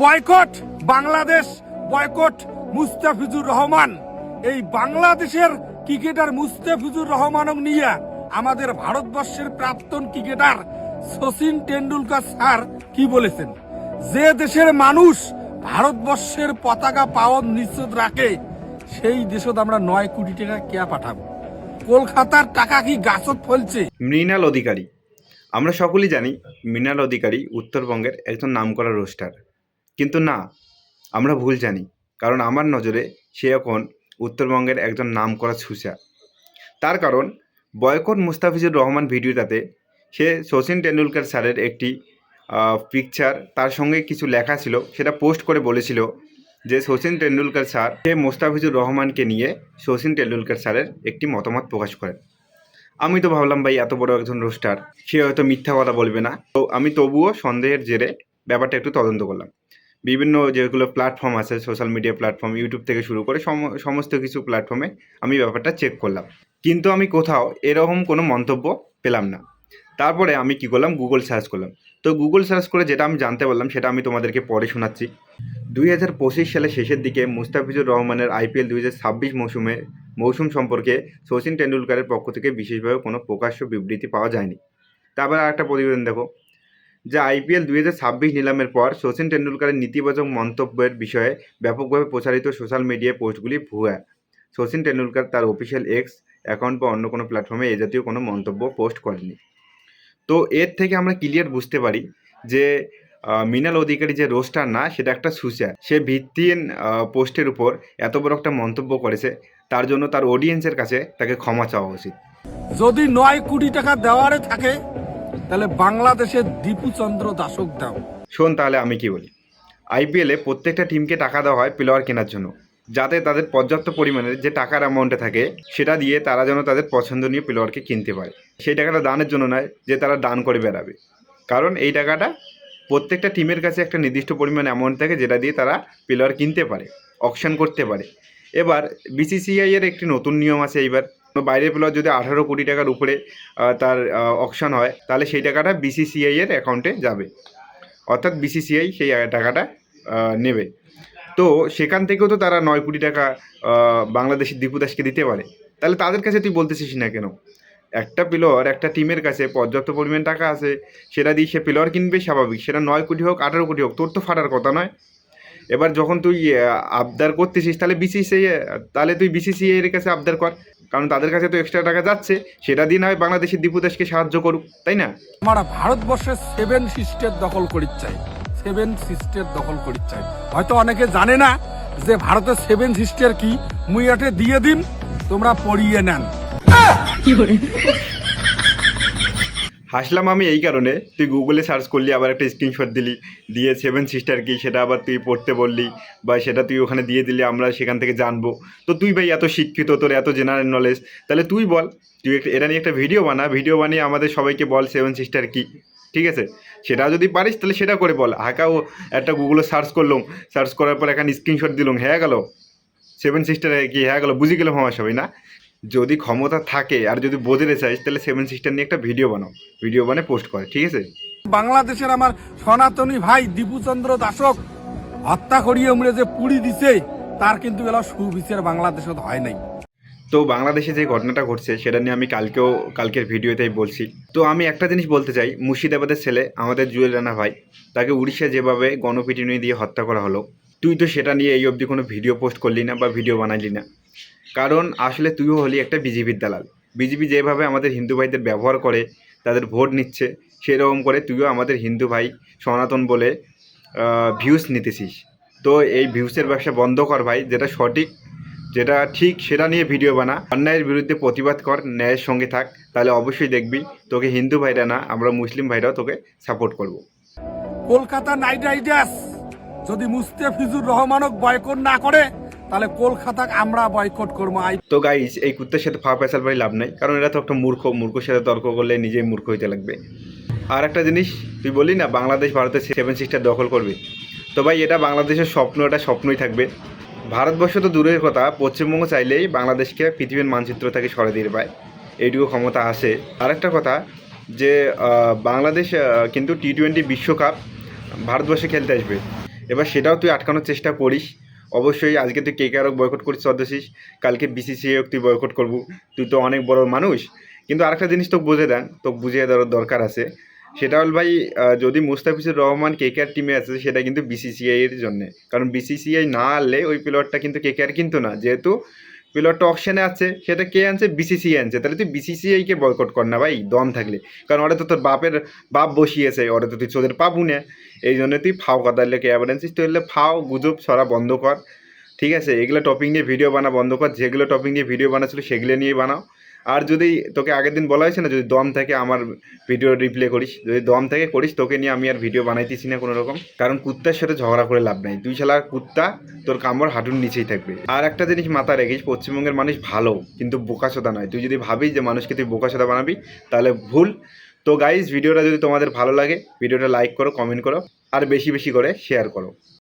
Boycott Bangladesh, boycott Mustafizur Rahman. এই বাংলাদেশের cricketer Mustafizur রহমানক নিয়ে আমাদের ভারতবর্ষের প্রাক্তন ক্রিকেটার শচীন টেন্ডুলকার স্যার কি বলেছেন, যে দেশের মানুষ ভারতবর্ষের পতাকা পাওয়ার নিশ্চিত রাখে সেই দেশত আমরা 9 কোটি টাকা কে পাঠাবো? কলকাতার টাকা কি গাছত ফলছে? মৃণাল অধিকারী, আমরা সকলেই জানি মৃণাল অধিকারী উত্তরবঙ্গের একজন নামকরা রোস্টার, কিন্তু না, আমরা ভুল জানি। কারণ আমার নজরে সে এখন উত্তরবঙ্গের একজন নামকরা ছুঁচা। তার কারণ বয়কট মুস্তাফিজুর রহমান ভিডিওটাতে সে শচীন টেন্ডুলকার স্যারের একটি পিকচার, তার সঙ্গে কিছু লেখা ছিল, সেটা পোস্ট করে বলেছিল যে শচীন টেন্ডুলকার স্যার সে মুস্তাফিজুর রহমানকে নিয়ে শচীন টেন্ডুলকার স্যারের একটি মতামত প্রকাশ করেন। আমি তো ভাবলাম ভাই এত বড় একজন রোস্টার, সে হয়তো মিথ্যা কথা বলবে না। তো আমি তবুও সন্দেহের জেরে ব্যাপারটা একটু তদন্ত করলাম। বিভিন্ন যেগুলো প্ল্যাটফর্ম আছে, সোশ্যাল মিডিয়া প্ল্যাটফর্ম, ইউটিউব থেকে শুরু করে সমস্ত কিছু প্ল্যাটফর্মে আমি ব্যাপারটা চেক করলাম, কিন্তু আমি কোথাও এরকম কোনো মন্তব্য পেলাম না। তারপরে আমি কি করলাম, গুগল সার্চ করলাম। তো গুগল সার্চ করে যেটা আমি জানতে পারলাম সেটা আমি তোমাদেরকে পরে শোনাচ্ছি। 2025 সালের শেষের দিকে মুস্তাফিজুর রহমানের IPL 2026 মৌসুম সম্পর্কে শচীন টেন্ডুলকারের পক্ষ থেকে বিশেষভাবে কোনো প্রকাশ্য বিবৃতি পাওয়া যায়নি। তারপরে আরেকটা প্রতিবেদন দেখো, যে IPL 2026 নিলামের পর শচীন টেন্ডুলকারের নেতিবাচক মন্তব্যের বিষয়ে ব্যাপকভাবে প্রচারিত সোশ্যাল মিডিয়ায় পোস্টগুলি ভুয়া। শচীন টেন্ডুলকার তার অফিসিয়াল এক্স অ্যাকাউন্ট বা অন্য কোনো প্ল্যাটফর্মে এ জাতীয় কোনো মন্তব্য পোস্ট করেনি। তো এর থেকে আমরা ক্লিয়ার বুঝতে পারি যে মৃণাল অধিকারী যে রোস্টার না, সেটা একটা ছুঁচা। সে ভিত্তিহীন পোস্টের উপর এত বড় একটা মন্তব্য করেছে, তার জন্য তার অডিয়েন্সের কাছে তাকে ক্ষমা চাওয়া উচিত। যদি 9 কোটি টাকা দেওয়ারে থাকে তাহলে বাংলাদেশের দীপুচন্দ্র দাসক দাও। শোন তাহলে আমি কি বলি, IPL-এ প্রত্যেকটা টিমকে টাকা দেওয়া হয় প্লেয়ার কেনার জন্য, যাতে তাদের পর্যাপ্ত পরিমাণে যে টাকার অ্যামাউন্টে থাকে সেটা দিয়ে তারা যেন তাদের পছন্দনীয় প্লেয়ারকে কিনতে পারে। সেই টাকাটা দানের জন্য নয় যে তারা দান করে বেড়াবে, কারণ এই টাকাটা প্রত্যেকটা টিমের কাছে একটা নির্দিষ্ট পরিমাণ অ্যামাউন্ট থাকে যেটা দিয়ে তারা প্লেয়ার কিনতে পারে, অকশন করতে পারে। এবার BCCI-এর একটি নতুন নিয়ম আছে, এইবার বাইরের প্লেয়ার যদি 18 কোটি টাকার উপরে তার অকশন হয়, তাহলে সেই টাকাটা BCCI-এর অ্যাকাউন্টে যাবে, অর্থাৎ BCCI সেই টাকাটা নেবে। তো সেখান থেকেও তো তারা 9 কোটি টাকা বাংলাদেশের দীপু দাসকে দিতে পারে। তাহলে তাদের কাছে তুই বলতেছিস না কেন? একটা প্লেয়ার, একটা টিমের কাছে পর্যাপ্ত পরিমাণ টাকা আছে, সেটা দিয়ে সে প্লেয়ার কিনবে, স্বাভাবিক। সেটা 9 কোটি হোক 18 কোটি হোক, তোর তো ফাটার কথা নয়। এবার যখন তুই আবদার করতেছিস তাহলে তুই BCCI এর কাছে আবদার কর, কারণ তাদের কাছে তো এক্সট্রা টাকা যাচ্ছে, সেটা দিয়ে না হয় বাংলাদেশের দীপু দাসকে সাহায্য করুক, তাই না? আমরা ভারতবর্ষের 7 সিস্টের দখল করিত চাই, 7 সিস্টের দখল করিত চাই। হয়তো অনেকে জানে না যে ভারতের 7 সিস্টের কি, মুইয়াটে দিয়ে দিন, তোমরা পড়িয়ে নেন। হাসলাম আমি এই কারণে, তুই গুগলে সার্চ করলি, আবার একটা স্ক্রিনশট দিলি, দিয়ে 7 সিস্টার কি সেটা আবার তুই পড়তে বললি, বা সেটা তুই ওখানে দিয়ে দিলি, আমরা সেখান থেকে জানবো। তো তুই ভাই এত শিক্ষিত, তোর এত জেনারেল নলেজ, তাহলে তুই বল, তুই এটা নিয়ে একটা ভিডিও বানিয়ে আমাদের সবাইকে বল 7 সিস্টার কি, ঠিক আছে? সেটা যদি পারিস তাহলে সেটা করে বল। হাঁকাও একটা গুগলে সার্চ করলাম, সার্চ করার পর এখানে স্ক্রিনশট দিলাম, হ্যাঁ গেল 7 সিস্টার কি, হ্যাঁ গেল, বুঝে গেলাম আমার সবাই না? যদি ক্ষমতা থাকে আর যদি বোঝাতে চাইস তাহলে 7 সিস্টার নিয়ে একটা ভিডিও বানিয়ে পোস্ট করে, ঠিক আছে? বাংলাদেশের আমার সনাতনী ভাই দীপুচন্দ্র দাসক হত্যা করিয়ে উমরে যে পুড়ি দিছে, তার কিন্তু এলা সুবিচার বাংলাদেশত হয় নাই। তো বাংলাদেশে যে ঘটনাটা ঘটছে সেটা নিয়ে আমি কালকের ভিডিওতেই বলছি। তো আমি একটা জিনিস বলতে চাই, মুর্শিদাবাদের ছেলে আমাদের জুয়েল রানা ভাই, তাকে উড়িষ্যা যেভাবে গণপিটুনি দিয়ে হত্যা করা হলো, তুই তো সেটা নিয়ে এই অবধি কোনো ভিডিও পোস্ট করলি না বা ভিডিও বানাইলি না। কারণ আসলে তুইও হলি একটা বিজেপির দালাল। বিজেপি যেভাবে আমাদের হিন্দু ভাইদের ব্যবহার করে, তাদের ভোট নিচ্ছে, সেরকম করে তুইও আমাদের হিন্দু ভাই সনাতন বলে ভিউজ নিতেছিস। তো এই ভিউসের ব্যবসা বন্ধ কর ভাই, যেটা সঠিক, যেটা ঠিক সেটা নিয়ে ভিডিও বানা, অন্যায়ের বিরুদ্ধে প্রতিবাদ কর, ন্যায়ের সঙ্গে থাক, তাহলে অবশ্যই দেখবি তোকে হিন্দু ভাইরা না, আমরা মুসলিম ভাইরাও তোকে সাপোর্ট করব। কলকাতা নাইট রাইডার্স যদি মুস্তাফিজুর রহমানক বয়কট না করে তাহলে কলকাতাকে আমরা বয়কট করবো। তো গাইস, এই কুত্তার সাথে ফেসাল ভাই লাভ নাই, কারণ এরা তো একটা মূর্খর সাথে তর্ক করলে নিজেই মূর্খ হইতে লাগবে। আর একটা জিনিস তুই বললি না বাংলাদেশ ভারতের 7 সিস্টার দখল করবে, তো ভাই এটা বাংলাদেশের স্বপ্ন, এটা স্বপ্নই থাকবে। ভারতবর্ষ তো দূরের কথা, পশ্চিমবঙ্গ চাইলেই বাংলাদেশকে পৃথিবীর মানচিত্র থেকে সরে দিয়ে পায়, এইটুকু ক্ষমতা আসে। আরেকটা কথা যে বাংলাদেশ কিন্তু T20 বিশ্বকাপ ভারতবর্ষে খেলতে আসবে, এবার সেটাও তুই আটকানোর চেষ্টা করিস। অবশ্যই আজকে তুই KKR বয়কট করিস সদস্যিস, কালকে BCCI তুই বয়কট করবু। তুই তো অনেক বড় মানুষ। কিন্তু আরেকটা জিনিস তোকে বুঝিয়ে দেওয়ার দরকার আছে। সেটা হল ভাই, যদি মুস্তাফিজুর রহমান KKR টিমে আছে সেটা কিন্তু BCCI এর জন্যে। কারণ BCCI না আনলে ওই প্লেয়ারটা কিন্তু KKR কিন্তু না, যেহেতু প্লেয়ারটা অকশনে আছে, সেটা কে আনছে? BCCI আনছে। তাহলে তুই BCCI-কে বয়কট কর না ভাই, দম থাকলে। কারণ ওরা তো তোর বাপের বাপ বসিয়েছে, ওরা তো তুই চোদের পাবু না। এই জন্য তুই ফাও কথা লেগে এবার আনছিস। তুই এলে ফাও গুজব ছড়া বন্ধ কর, ঠিক আছে? এগুলো টপিক নিয়ে ভিডিও বানা বন্ধ কর। যেগুলো টপিক নিয়ে ভিডিও বানাচ্ছিল সেগুলো নিয়েই বানাও। আর যদি তোকে আগের দিন বলা হয়েছে না, যদি দম থাকে আমার ভিডিও রিপ্লে করিস, যদি দম থাকে করিস, তোকে নিয়ে আমি আর ভিডিও বানাইতেছি না কোনো রকম। কারণ কুত্তার সাথে ঝগড়া করে লাভ নাই। তুই শালা কুত্তা, তোর কামড় হাঁটুর নিচেই থাকবে। আর একটা জিনিস মাথায় রেখিস, পশ্চিমবঙ্গের মানুষ ভালো, কিন্তু বোকাচোদা নয়। তুই যদি ভাবিস যে মানুষকে তুই বোকাচোদা বানাবি, তাহলে ভুল। তো গাইজ, ভিডিওটা যদি তোমাদের ভালো লাগে, ভিডিওটা লাইক করো, কমেন্ট করো, আর বেশি বেশি করে শেয়ার করো।